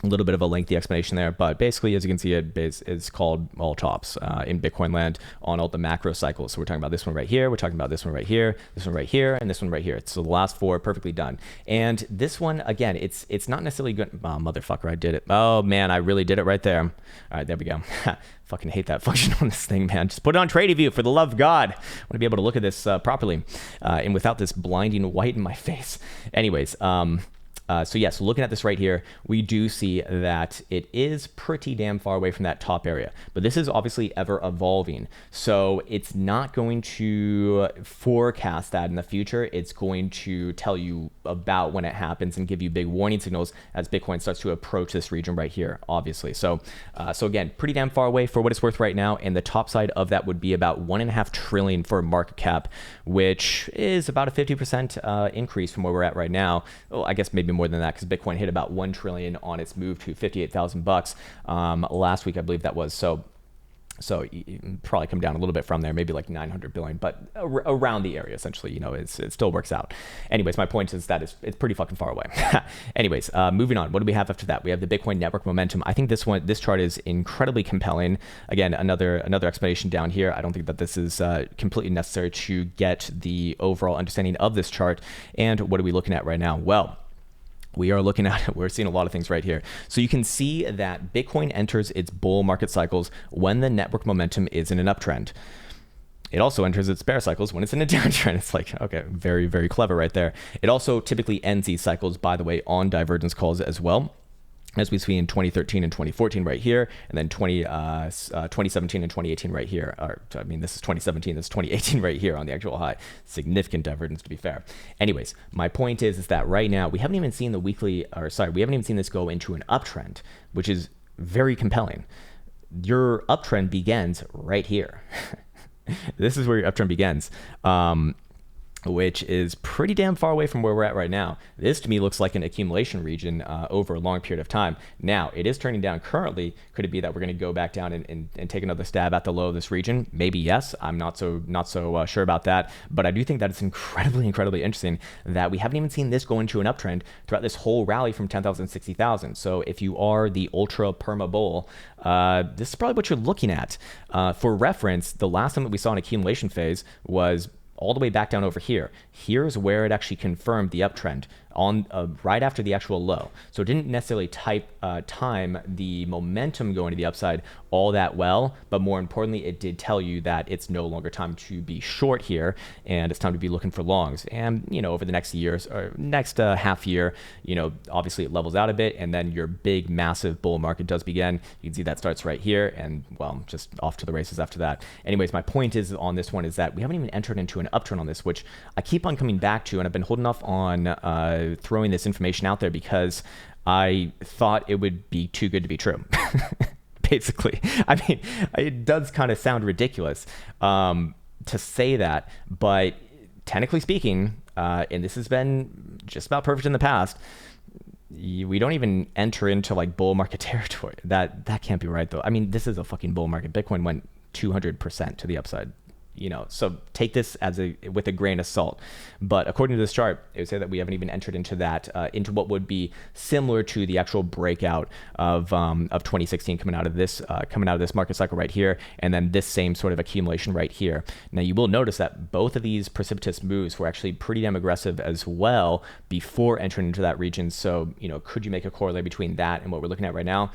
A little bit of a lengthy explanation there, but basically, as you can see, it is called all tops in Bitcoin land on all the macro cycles. So we're talking about this one right here, we're talking about this one right here, this one right here, and this one right here. So the last four perfectly done. And this one, again, it's not necessarily good. Oh, motherfucker, I did it. Oh man, I really did it right there. All right, there we go. Fucking hate that function on this thing, man. Just put it on TradingView for the love of God. I want to be able to look at this properly and without this blinding white in my face. Anyways, so looking at this right here, we do see that it is pretty damn far away from that top area, but this is obviously ever evolving. So it's not going to forecast that in the future. It's going to tell you about when it happens and give you big warning signals as Bitcoin starts to approach this region right here, obviously. So again, pretty damn far away for what it's worth right now. And the top side of that would be about 1.5 trillion for market cap, which is about a 50% increase from where we're at right now. Well, I guess maybe more than that, because Bitcoin hit about 1 trillion on its move to 58,000 bucks last week, I believe that was. So you probably come down a little bit from there, maybe like 900 billion, but around the area, essentially, it still works out. Anyways, my point is that it's pretty fucking far away. Anyways, moving on. What do we have after that? We have the Bitcoin network momentum. I think this chart is incredibly compelling. Again, another explanation down here. I don't think that this is completely necessary to get the overall understanding of this chart. And what are we looking at right now? Well, we're seeing a lot of things right here. So you can see that Bitcoin enters its bull market cycles when the network momentum is in an uptrend. It also enters its bear cycles when it's in a downtrend. It's like, okay, very, very clever right there. It also typically ends these cycles, by the way, on divergence calls as well, as we see in 2013 and 2014 right here, and then 2017 and 2018 right here. I mean, this is 2017, this is 2018 right here on the actual high. Significant divergence, to be fair. Anyways, my point is that right now, we haven't even seen we haven't even seen this go into an uptrend, which is very compelling. Your uptrend begins right here. This is where your uptrend begins. which is pretty damn far away from where we're at right now. This to me looks like an accumulation region over a long period of time. Now, it is turning down currently. Could it be that we're going to go back down and take another stab at the low of this region? Maybe yes. I'm not so sure about that. But I do think that it's incredibly interesting that we haven't even seen this go into an uptrend throughout this whole rally from 10,000 to 60,000. So if you are the ultra perma bull, this is probably what you're looking at. For reference, the last time that we saw an accumulation phase was all the way back down over here. Here's where it actually confirmed the uptrend on right after the actual low. So it didn't necessarily time the momentum going to the upside all that well, but more importantly, it did tell you that it's no longer time to be short here, and it's time to be looking for longs. And over the next years or next half year, obviously it levels out a bit, and then your big massive bull market does begin. You can see that starts right here, and well, just off to the races after that. Anyways, my point is on this one is that we haven't even entered into an uptrend on this, which I keep on coming back to, and I've been holding off on throwing this information out there because I thought it would be too good to be true. Basically, I mean, it does kind of sound ridiculous to say that, but technically speaking, and this has been just about perfect in the past, we don't even enter into like bull market territory. That can't be right though. I mean, this is a fucking bull market. Bitcoin went 200% to the upside. So take this with a grain of salt. But according to this chart, it would say that we haven't even entered into that, into what would be similar to the actual breakout of 2016 coming out of this market cycle right here, and then this same sort of accumulation right here. Now you will notice that both of these precipitous moves were actually pretty damn aggressive as well before entering into that region. So could you make a correlate between that and what we're looking at right now?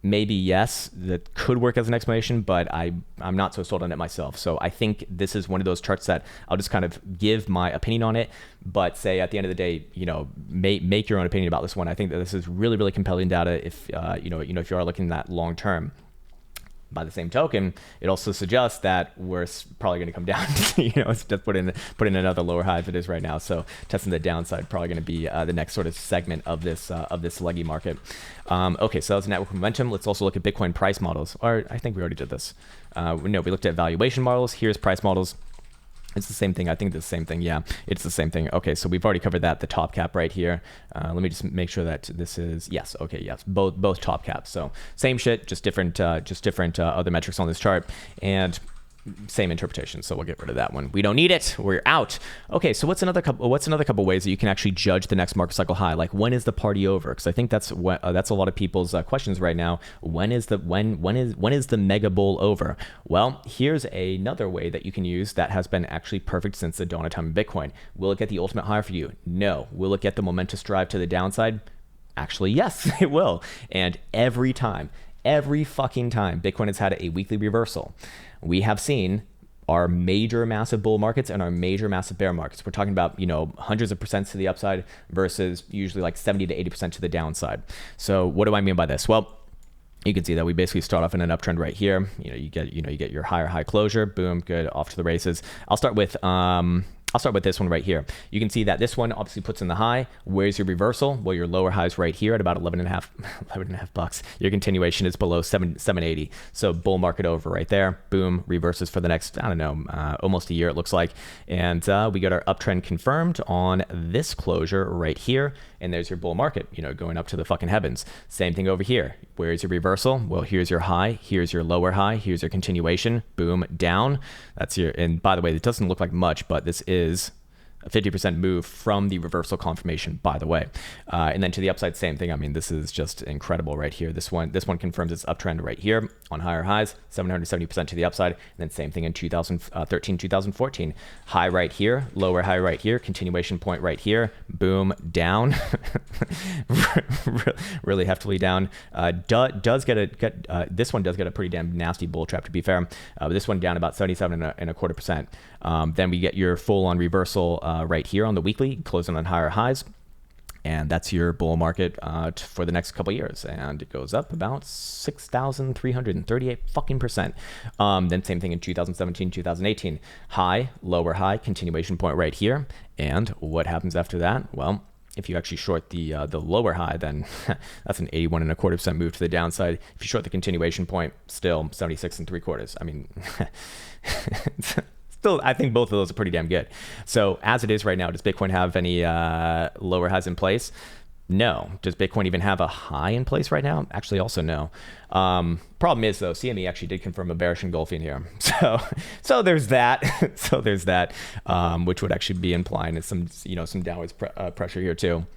Maybe yes, that could work as an explanation, but I'm not so sold on it myself. So I think this is one of those charts that I'll just kind of give my opinion on it, but say at the end of the day, make your own opinion about this one. I think that this is really compelling data if if you are looking at that long term. By the same token, it also suggests that we're probably going to come down. It's just put in another lower high as it is right now. So testing the downside probably going to be the next sort of segment of this leggy market. Okay, so that was network momentum. Let's also look at Bitcoin price models. Or I think we already did this. We looked at valuation models. Here's price models. It's the same thing. I think it's the same thing. Yeah, it's the same thing. Okay, so we've already covered that. The top cap right here. Let me just make sure that this is yes. Okay, yes, both top caps. So same shit, just different other metrics on this chart, and same interpretation. So we'll get rid of that one. We don't need it. We're out. Okay, so what's another couple ways that you can actually judge the next market cycle high? Like, when is the party over? Because I think that's a lot of people's questions right now. When is the mega bull over? Well, here's another way that you can use that has been actually perfect since the dawn of time of Bitcoin. Will it get the ultimate high for you? No. Will it get the momentous drive to the downside? Actually, yes, it will. And every fucking time Bitcoin has had a weekly reversal, we have seen our major massive bull markets and our major massive bear markets. We're talking about, hundreds of percents to the upside versus usually like 70 to 80% to the downside. So what do I mean by this? Well, you can see that we basically start off in an uptrend right here. You get your higher high closure, boom, good, off to the races. I'll start with this one right here. You can see that this one obviously puts in the high. Where's your reversal? Well, your lower high is right here at about 11 and a half bucks. Your continuation is below 780. So bull market over right there. Boom, reverses for the next, almost a year it looks like. And we got our uptrend confirmed on this closure right here. And there's your bull market, going up to the fucking heavens. Same thing over here. Where's your reversal? Well, here's your high. Here's your lower high. Here's your continuation. Boom, down. That's your, and by the way, it doesn't look like much, but this is a 50% move from the reversal confirmation, by the way. And then to the upside, same thing. I mean, this is just incredible right here. This one confirms its uptrend right here on higher highs, 770% to the upside. And then same thing in 2013, 2014. High right here, lower high right here, continuation point right here, boom, down. Really heftily down. This one does get a pretty damn nasty bull trap, to be fair. But this one down about 77.25%. Then we get your full on reversal right here on the weekly, closing on higher highs. And that's your bull market for the next couple years. And it goes up about 6,338 fucking percent. Then same thing in 2017, 2018. High, lower high, continuation point right here. And what happens after that? Well, if you actually short the lower high, then that's an 81.25% move to the downside. If you short the continuation point, still 76.75. I mean, still, I think both of those are pretty damn good. So as it is right now, does Bitcoin have any lower highs in place? No. Does Bitcoin even have a high in place right now? Actually, also no. Problem is though, CME actually did confirm a bearish engulfing here. So there's that. Which would actually be implying some downwards pressure here too.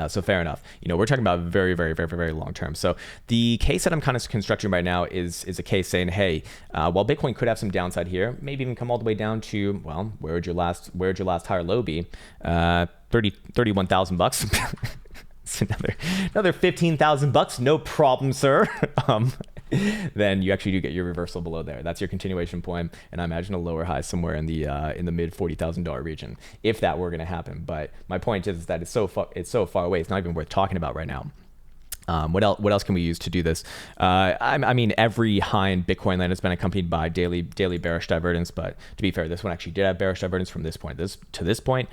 So fair enough. We're talking about very, very, very, very long term. So the case that I'm kind of constructing right now is a case saying, hey, while Bitcoin could have some downside here, maybe even come all the way down to, well, where would your last higher low be? 31,000 bucks. It's another 15,000 bucks, no problem, sir. Then you actually do get your reversal below there. That's your continuation point, and I imagine a lower high somewhere in the mid $40,000 region, if that were going to happen. But my point is that it's so far away. It's not even worth talking about right now. What else can we use to do this? I mean, every high in Bitcoin land has been accompanied by daily bearish divergence. But to be fair, this one actually did have bearish divergence from this point to this point.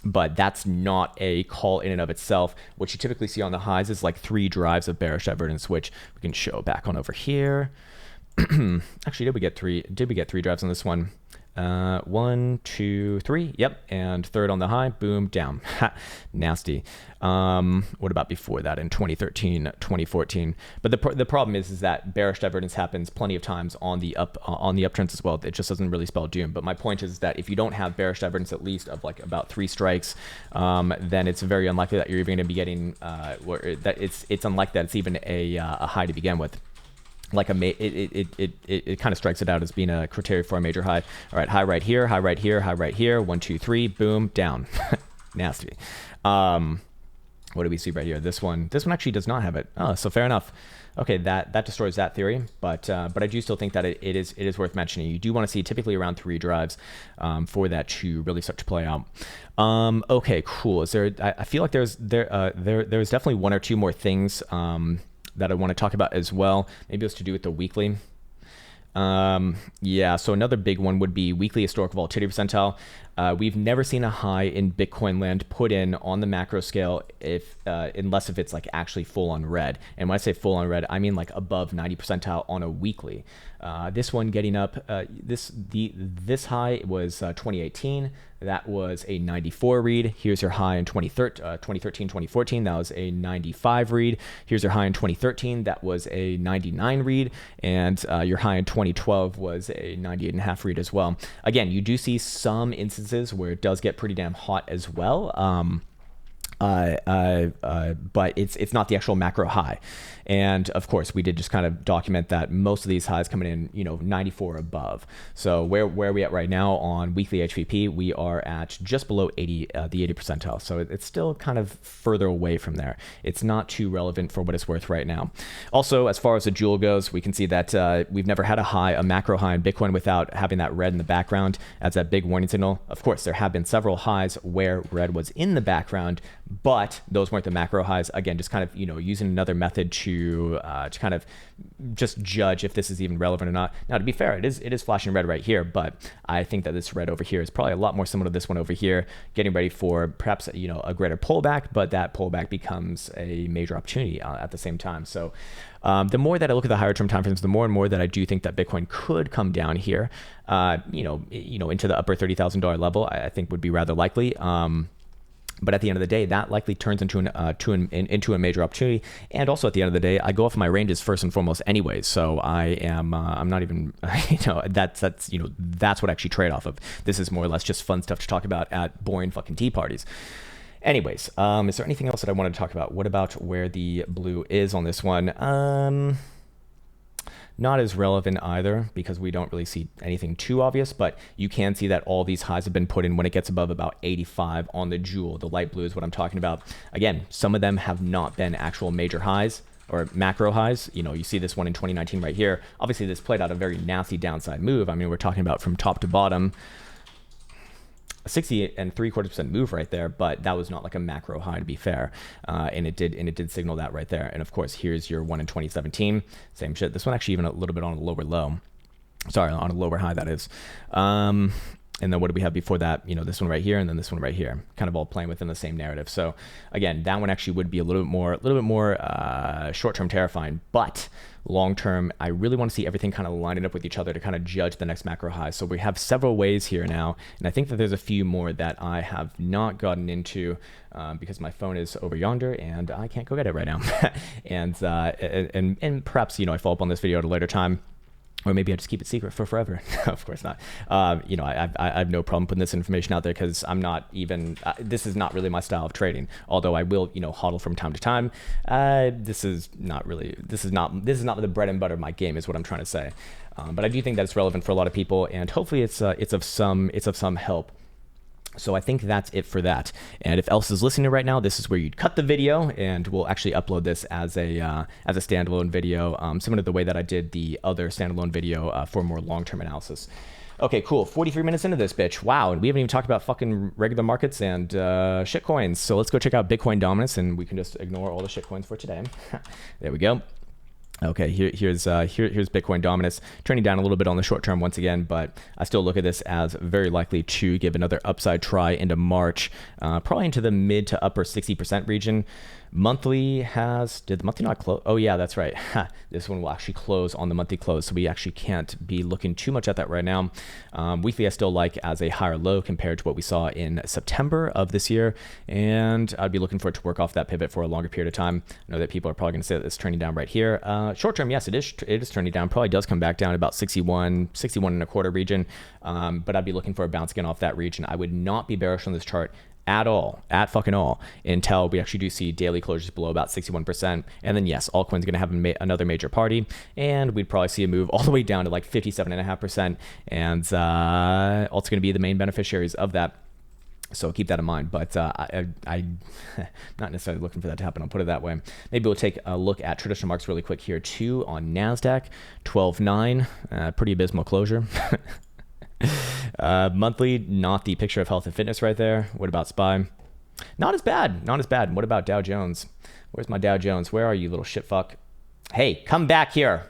But that's not a call in and of itself. What you typically see on the highs is like 3 drives of bearish divergence, which we can show back on over here. Actually, did we get three drives on this one? 1, 2, 3. Yep. And third on the high, boom, down. Nasty. What about before that in 2013, 2014? But the problem is that bearish divergence happens plenty of times on the uptrends as well. It just doesn't really spell doom. But my point is that if you don't have bearish divergence at least of like about 3 strikes, then it's very unlikely that you're even going to be getting that it's unlikely that it's even a high to begin with. Like it kind of strikes it out as being a criteria for a major high. All right, high right here, high right here, high right here. 1, 2, 3, boom, down. Nasty. What do we see right here? This one actually does not have it. Oh, so fair enough. Okay, that destroys that theory, but I do still think that it is worth mentioning. You do want to see typically around 3 drives for that to really start to play out. Okay, cool. Is there? I feel like there's definitely 1 or 2 more things that I want to talk about as well. Maybe it's to do with the weekly. Yeah, so another big one would be weekly historical volatility percentile. We've never seen a high in Bitcoin land put in on the macro scale unless if it's like actually full on red. And when I say full on red, I mean like above 90 percentile on a weekly. This one getting up, this high was 2018. That was a 94 read. Here's your high in 2013, 2014. That was a 95 read. Here's your high in 2013. That was a 99 read. And your high in 2012 was a 98.5 read as well. Again, you do see some instances where it does get pretty damn hot as well. But it's not the actual macro high. And of course, we did just kind of document that most of these highs coming in, 94 above. So where are we at right now on weekly HVP? We are at just below 80, the 80 percentile. So it's still kind of further away from there. It's not too relevant for what it's worth right now. Also, as far as the jewel goes, we can see that we've never had a macro high in Bitcoin without having that red in the background as that big warning signal. Of course, there have been several highs where red was in the background, but those weren't the macro highs. Again, just kind of, using another method to kind of just judge if this is even relevant or not. Now, to be fair, it is flashing red right here, but I think that this red over here is probably a lot more similar to this one over here, getting ready for perhaps, a greater pullback, but that pullback becomes a major opportunity at the same time. So the more that I look at the higher term timeframes, the more and more that I do think that Bitcoin could come down here, into the upper $30,000 level, I think would be rather likely. But at the end of the day, that likely turns into into a major opportunity. And also at the end of the day, I go off my ranges first and foremost anyways. So I'm not even, that's what I actually trade off of. This is more or less just fun stuff to talk about at boring fucking tea parties. Anyways, is there anything else that I wanted to talk about? What about where the blue is on this one? Not as relevant either, because we don't really see anything too obvious, but you can see that all these highs have been put in when it gets above about 85 on the jewel. The light blue is what I'm talking about. Again, some of them have not been actual major highs or macro highs. You see this one in 2019 right here. Obviously, this played out a very nasty downside move. I mean, we're talking about from top to bottom, 60.75% move right there, but that was not like a macro high, to be fair, and it did signal that right there. And of course, here's your one in 2017, same shit. This one actually even a little bit on a lower low, sorry, on a lower high, that is. And then what do we have before that? You know, this one right here, and then this one right here, kind of all playing within the same narrative. So again, that one actually would be a little bit more short-term terrifying, but long-term, I really want to see everything kind of lining up with each other to kind of judge the next macro high. So we have several ways here now, and I think that there's a few more that I have not gotten into because my phone is over yonder and I can't go get it right now. and perhaps, you know, I follow up on this video at a later time. Or maybe I just keep it secret for forever. Of course not. You know, I have no problem putting this information out there because I'm not even, this is not really my style of trading. Although I will, you know, hodl from time to time. This is not the bread and butter of my game is what I'm trying to say. But I do think that it's relevant for a lot of people, and hopefully it's of some help. So I think that's it for that. And if else is listening right now, this is where you'd cut the video, and we'll actually upload this as a standalone video, similar to the way that I did the other standalone video for more long-term analysis. Okay, cool. 43 minutes into this bitch. Wow, and we haven't even talked about fucking regular markets and shit coins. So let's go check out Bitcoin dominance, and we can just ignore all the shit coins for today. There we go. Okay, here's Bitcoin dominance, trending down a little bit on the short term once again, but I still look at this as very likely to give another upside try into March, probably into the mid to upper 60% region. Monthly did the monthly not close? Oh yeah, that's right. This one will actually close on the monthly close, so we actually can't be looking too much at that right now. Weekly I still like as a higher low compared to what we saw in September of this year, and I'd be looking for it to work off that pivot for a longer period of time. I know that people are probably going to say that it's trending down right here. Short term, yes, it is trending down. Probably does come back down about 61 and a quarter region, but I'd be looking for a bounce again off that region. I would not be bearish on this chart at fucking all, until we actually do see daily closures below about 61%. And then yes, altcoin's going to have another major party, and we'd probably see a move all the way down to like 57.5%. And alt's going to be the main beneficiaries of that. So keep that in mind, but I'm not necessarily looking for that to happen. I'll put it that way. Maybe we'll take a look at traditional markets really quick here too. On NASDAQ, 12.9, pretty abysmal closure. Monthly, not the picture of health and fitness right there. What about SPY? Not as bad. What about Dow Jones? Where's my Dow Jones? Where are you, little shit fuck? Hey, come back here.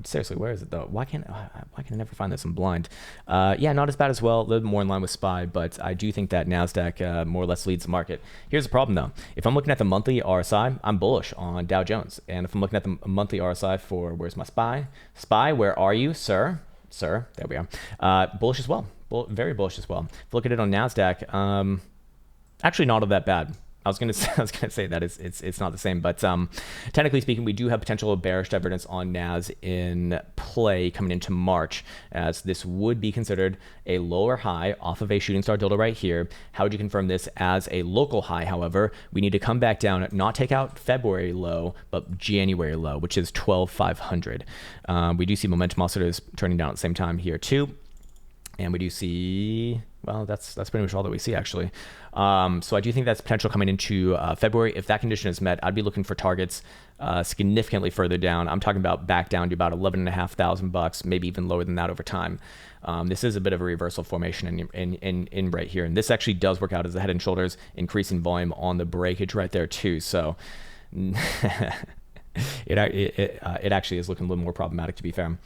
Seriously, where is it though? Why can't I never find this? I'm blind. Yeah, not as bad as well. A little bit more in line with SPY, but I do think that NASDAQ more or less leads the market. Here's the problem though. If I'm looking at the monthly RSI, I'm bullish on Dow Jones. And if I'm looking at the monthly RSI for, where's my SPY? SPY, where are you, sir? There we are. Bullish as well. Very bullish as well. If you look at it on NASDAQ, actually not all that bad. I was gonna say that it's not the same, but technically speaking, we do have potential bearish divergence on NAS in play coming into March, as this would be considered a lower high off of a shooting star dildo right here. How would you confirm this as a local high? However, we need to come back down, not take out February low, but January low, which is 12,500. We do see momentum oscillators turning down at the same time here too. And we do see, well, that's pretty much all that we see actually. So I do think that's potential coming into February. If that condition is met, I'd be looking for targets significantly further down. I'm talking about back down to about $11,500, maybe even lower than that over time. This is a bit of a reversal formation in right here. And this actually does work out as the head and shoulders, increasing volume on the breakage right there too. So it actually is looking a little more problematic, to be fair.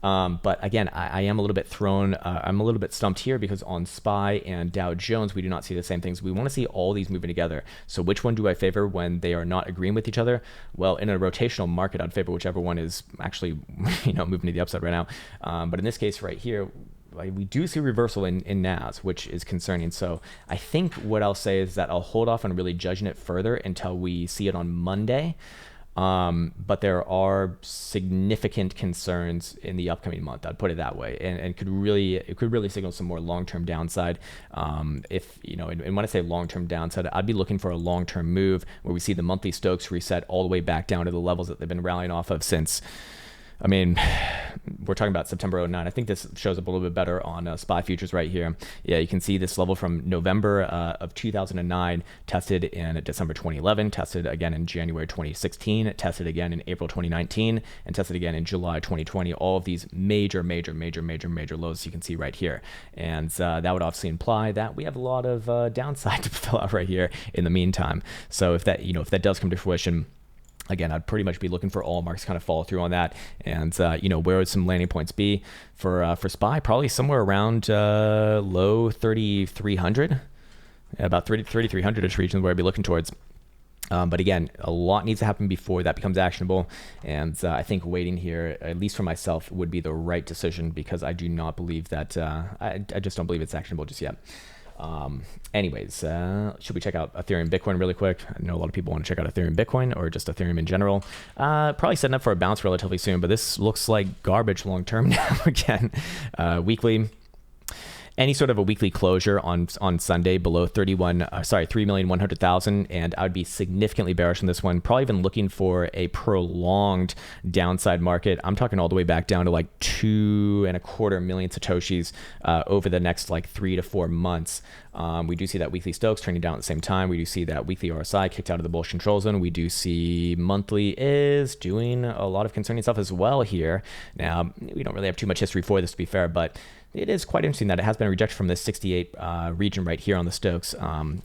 But again, I am a little bit thrown. I'm a little bit stumped here because on SPY and Dow Jones, we do not see the same things. We want to see all these moving together. So which one do I favor when they are not agreeing with each other? Well, in a rotational market, I'd favor whichever one is actually, moving to the upside right now. But in this case right here, we do see reversal in NAS, which is concerning. So I think what I'll say is that I'll hold off on really judging it further until we see it on Monday. But there are significant concerns in the upcoming month. I'd put it that way, and it could really signal some more long-term downside. And when I say long-term downside, I'd be looking for a long-term move where we see the monthly Stokes reset all the way back down to the levels that they've been rallying off of since. I mean, we're talking about September 09. I think this shows up a little bit better on SPY futures right here. Yeah, you can see this level from November of 2009, tested in December 2011, tested again in January 2016, tested again in April 2019, and tested again in July 2020. All of these major lows you can see right here. And that would obviously imply that we have a lot of downside to fill out right here in the meantime. So if that does come to fruition, Again, I'd pretty much be looking for all markets kind of follow through on that. And, where would some landing points be for SPY? Probably somewhere around low 3,300, about 3,300-ish region where I'd be looking towards. But again, a lot needs to happen before that becomes actionable. And I think waiting here, at least for myself, would be the right decision, because I do not believe that, I just don't believe it's actionable just yet. Anyways, should we check out Ethereum Bitcoin really quick? I know a lot of people want to check out Ethereum Bitcoin or just Ethereum in general. Probably setting up for a bounce relatively soon, but this looks like garbage long term now again. Weekly. Any sort of a weekly closure on Sunday below 3,100,000, and I would be significantly bearish on this one. Probably even looking for a prolonged downside market. I'm talking all the way back down to like 2.25 million satoshis over the next like 3 to 4 months. We do see that weekly Stokes turning down at the same time. We do see that weekly RSI kicked out of the bullish control zone. We do see monthly is doing a lot of concerning stuff as well here. Now, we don't really have too much history for this, to be fair, but it is quite interesting that it has been rejected from this 68 region right here on the Stokes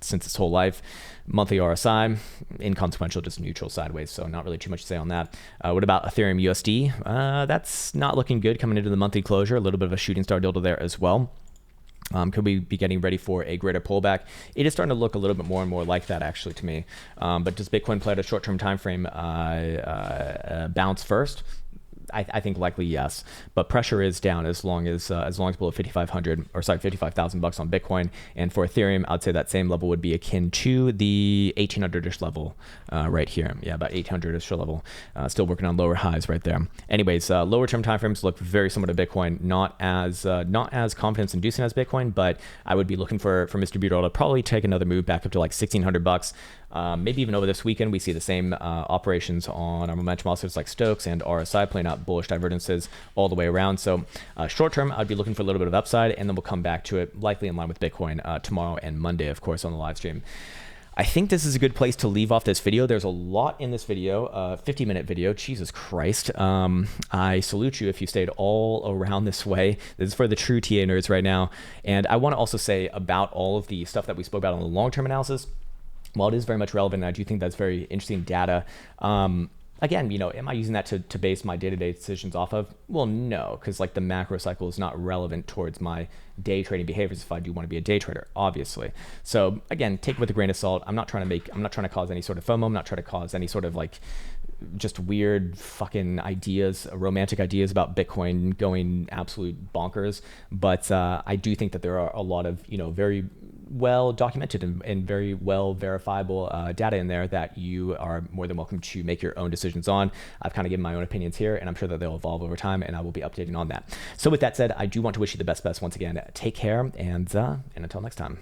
since its whole life. Monthly RSI, inconsequential, just neutral sideways, so not really too much to say on that. What about Ethereum USD? That's not looking good coming into the monthly closure. A little bit of a shooting star dildo there as well. Could we be getting ready for a greater pullback? It is starting to look a little bit more and more like that, actually, to me. But does Bitcoin play at a short-term time frame bounce first? I think likely yes, but pressure is down as long as below 55,000 bucks on Bitcoin, and for Ethereum, I'd say that same level would be akin to the 1,800-ish level right here. Yeah, about 800-ish level. Still working on lower highs right there. Anyways, lower term timeframes look very similar to Bitcoin, not as confidence inducing as Bitcoin, but I would be looking for Mr. Buteau to probably take another move back up to like 1,600 bucks. Maybe even over this weekend, we see the same operations on our momentum oscillators like Stokes and RSI playing out bullish divergences all the way around. So short term, I'd be looking for a little bit of upside, and then we'll come back to it likely in line with Bitcoin tomorrow and Monday, of course, on the live stream. I think this is a good place to leave off this video. There's a lot in this video, 50-minute video. Jesus Christ. I salute you if you stayed all around this way. This is for the true TA nerds right now. And I want to also say about all of the stuff that we spoke about on the long-term analysis, while it is very much relevant, and I do think that's very interesting data, again, am I using that to base my day-to-day decisions off of? Well, no, because like the macro cycle is not relevant towards my day trading behaviors if I do want to be a day trader, obviously. So again, take it with a grain of salt. I'm not trying to cause any sort of FOMO. I'm not trying to cause any sort of like just weird fucking ideas, romantic ideas about Bitcoin going absolute bonkers. But I do think that there are a lot of, very well documented and very well verifiable data in there that you are more than welcome to make your own decisions on. I've kind of given my own opinions here, and I'm sure that they'll evolve over time, and I will be updating on that. So with that said, I do want to wish you the best once again. Take care, and until next time.